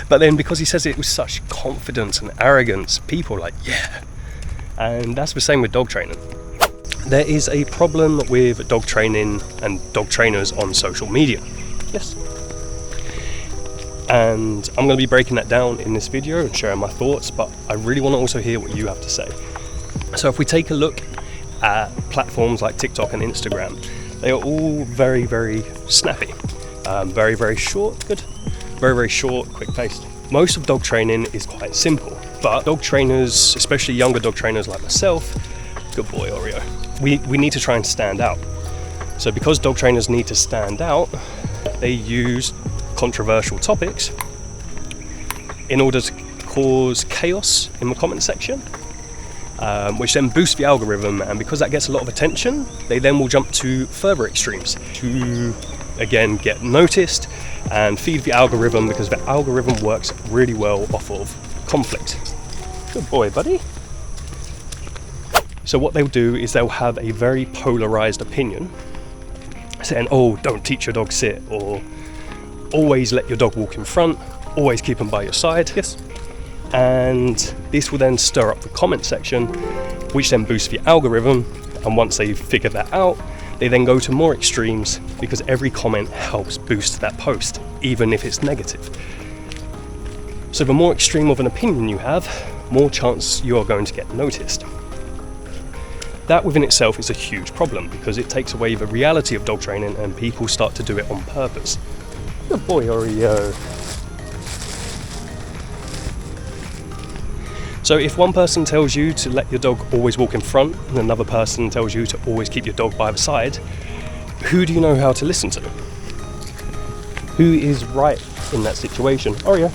But then because he says it with such confidence and arrogance, people are like, yeah. And that's the same with dog training. There is a problem with dog training and dog trainers on social media. Yes. And I'm going to be breaking that down in this video and sharing my thoughts, but I really want to also hear what you have to say. So if we take a look at platforms like TikTok and Instagram, they are all very, very snappy. Very, very short, good. Very, very short, quick paced. Most of dog training is quite simple, but dog trainers, especially younger dog trainers like myself, good boy Oreo, we need to try and stand out. So because dog trainers need to stand out, they use controversial topics in order to cause chaos in the comment section, which then boosts the algorithm, and because that gets a lot of attention, they then will jump to further extremes to again get noticed and feed the algorithm, because the algorithm works really well off of conflict. Good boy, buddy. So what they'll do is they'll have a very polarized opinion, saying, oh, don't teach your dog sit, or always let your dog walk in front, always keep them by your side. Yes. And this will then stir up the comment section, which then boosts the algorithm, and once they figure that out, they then go to more extremes, because every comment helps boost that post, even if it's negative. So the more extreme of an opinion you have, more chance you are going to get noticed. That within itself is a huge problem, because it takes away the reality of dog training and people start to do it on purpose. Good boy, Oreo. So if one person tells you to let your dog always walk in front, and another person tells you to always keep your dog by the side, who do you know how to listen to? Who is right in that situation? Oreo.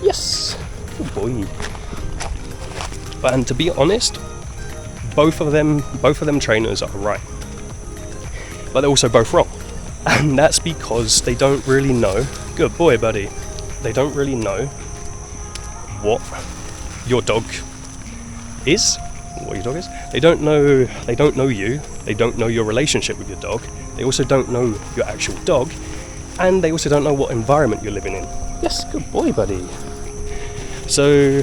Yes. Good boy. And to be honest, both of them trainers are right, but they're also both wrong. And that's because they don't really know, good boy buddy, they don't really know what your dog is, They don't know you, they don't know your relationship with your dog, they also don't know your actual dog, and they also don't know what environment you're living in. Yes, good boy buddy. So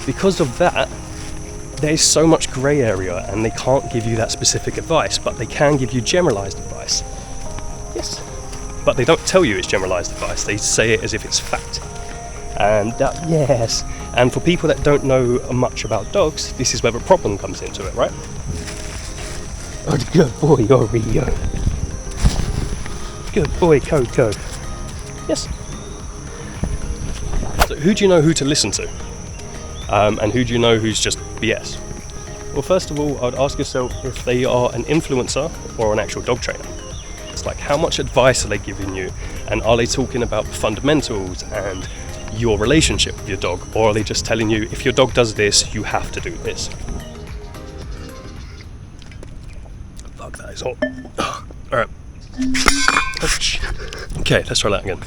because of that, there's so much grey area, and they can't give you that specific advice, but they can give you generalised advice. Yes. But they don't tell you it's generalised advice, they say it as if it's fact. And that, yes. And for people that don't know much about dogs, this is where the problem comes into it, right? Oh, good boy, Oreo. Good boy, Coco. Yes. So who do you know who to listen to? And who do you know who's just BS? Well, first of all, I'd ask yourself if they are an influencer or an actual dog trainer. It's like, how much advice are they giving you? And are they talking about fundamentals and your relationship with your dog? Or are they just telling you, if your dog does this, you have to do this? Fuck, that is hot. Alright. Okay, let's try that again.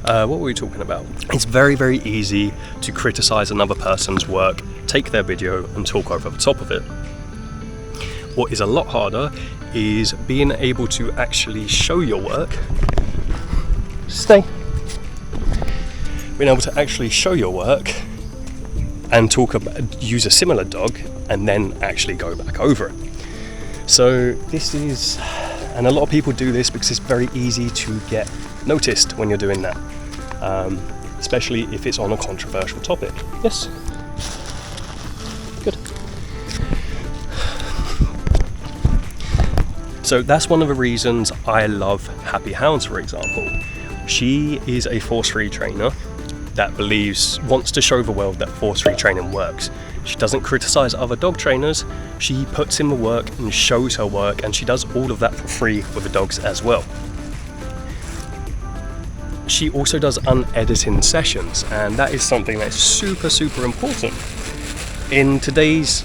What were we talking about? It's very, very easy to criticize another person's work, take their video and talk over the top of it. What is a lot harder is being able to actually show your work. Stay. Being able to actually show your work and talk about, use a similar dog, and then actually go back over it. So this is, and a lot of people do this because it's very easy to get noticed when you're doing that, especially if it's on a controversial topic. Yes. Good. So that's one of the reasons I love Happy Hounds, for example. She is a force-free trainer that wants to show the world that force-free training works. She doesn't criticize other dog trainers, she puts in the work and shows her work, and she does all of that for free with the dogs as well. She also does unedited sessions, and that is something that's super, super important. In today's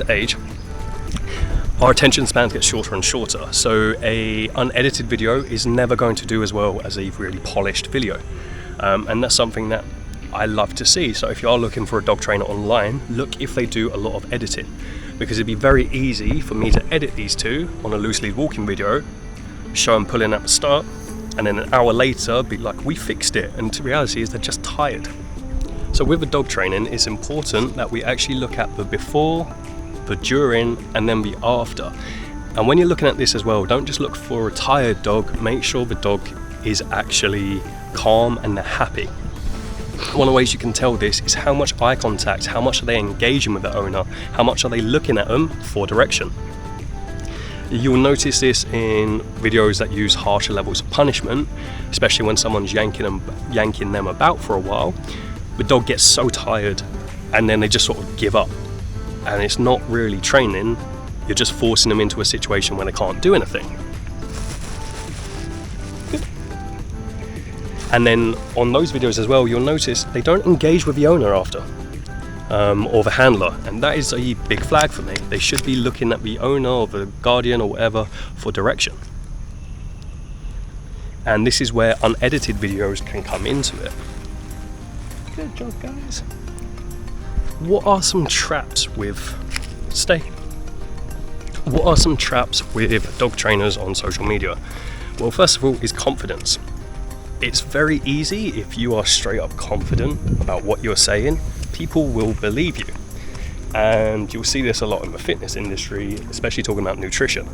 age, our attention spans get shorter and shorter, so a unedited video is never going to do as well as a really polished video, and that's something that I love to see. So if you are looking for a dog trainer online, look if they do a lot of editing, because it'd be very easy for me to edit these two on a loose lead walking video, show them pulling at the start, and then an hour later be like, we fixed it, and the reality is they're just tired. So with the dog training, it's important that we actually look at the before, the during, and then the after. And when you're looking at this as well, don't just look for a tired dog, make sure the dog is actually calm and they're happy. One of the ways you can tell this is how much eye contact, how much are they engaging with the owner, how much are they looking at them for direction. You'll notice this in videos that use harsher levels of punishment, especially when someone's yanking them about for a while. The dog gets so tired and then they just sort of give up. And it's not really training, you're just forcing them into a situation where they can't do anything. Good. And then on those videos as well, you'll notice they don't engage with the owner after. Or the handler, and that is a big flag for me. They should be looking at the owner or the guardian or whatever for direction. And this is where unedited videos can come into it. Good job, guys. What are some traps with What are some traps with dog trainers on social media? Well, first of all is confidence. It's very easy if you are straight up confident about what you're saying, people will believe you. And you'll see this a lot in the fitness industry, especially talking about nutrition.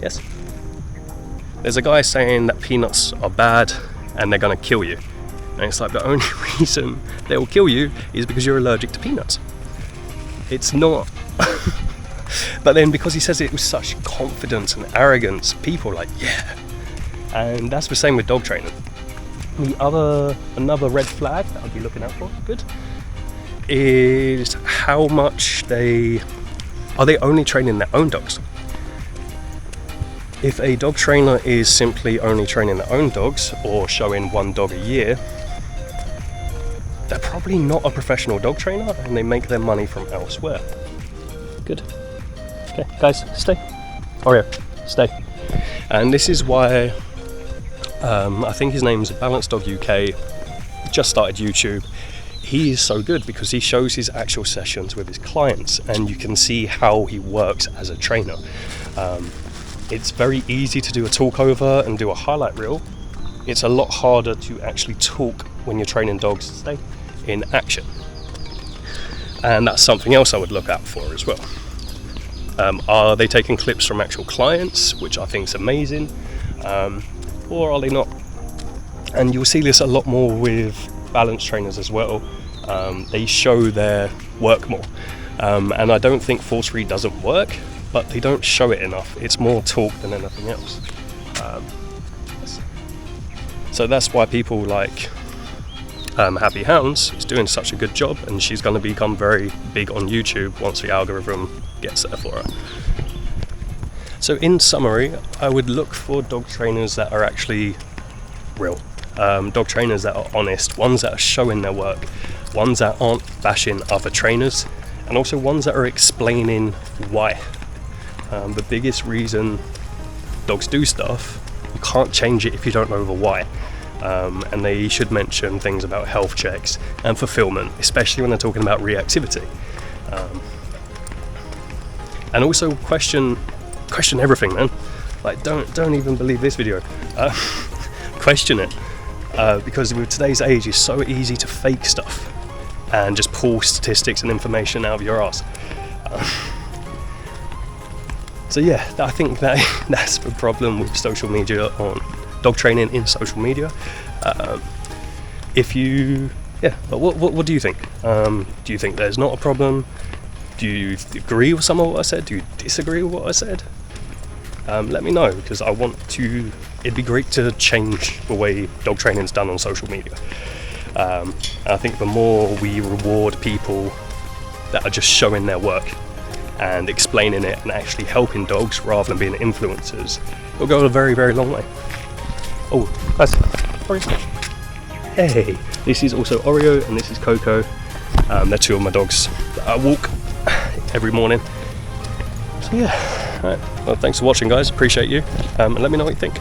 Yes? There's a guy saying that peanuts are bad and they're gonna kill you. And it's like the only reason they will kill you is because you're allergic to peanuts. It's not. But then because he says it with such confidence and arrogance, people are like, yeah. And that's the same with dog training. Another red flag that I'll be looking out for, good, is how much are they only training their own dogs. If a dog trainer is simply only training their own dogs or showing one dog a year, they're probably not a professional dog trainer and they make their money from elsewhere. Good. Okay, guys, stay. Oreo, stay. And this is why I think his name's Balanced Dog UK, just started YouTube. He is so good because he shows his actual sessions with his clients and you can see how he works as a trainer. It's very easy to do a talk over and do a highlight reel. It's a lot harder to actually talk when you're training dogs to stay in action. And that's something else I would look out for as well. Are they taking clips from actual clients, which I think is amazing, or are they not? And you'll see this a lot more with balance trainers as well. They show their work more, and I don't think force free doesn't work, but they don't show it enough. It's more talk than anything else. So that's why people like Happy Hounds is doing such a good job, and she's going to become very big on YouTube once the algorithm gets there for her. So in summary, I would look for dog trainers that are actually real, dog trainers that are honest, ones that are showing their work, ones that aren't bashing other trainers, and also ones that are explaining why. The biggest reason dogs do stuff, you can't change it if you don't know the why. And they should mention things about health checks and fulfillment, especially when they're talking about reactivity. And also question everything, man. Like don't even believe this video. Question it, because with today's age, it's so easy to fake stuff and just pull statistics and information out of your ass. So yeah, I think that's the problem with social media, on dog training in social media. But what do you think? Do you think there's not a problem? Do you agree with some of what I said? Do you disagree with what I said? Let me know, because it'd be great to change the way dog training is done on social media. I think the more we reward people that are just showing their work and explaining it and actually helping dogs rather than being influencers, it'll go a very, very long way. Oh, guys, hey, this is also Oreo and this is Coco. They're two of my dogs that I walk every morning. So yeah, all right. Well, thanks for watching, guys. Appreciate you. And let me know what you think.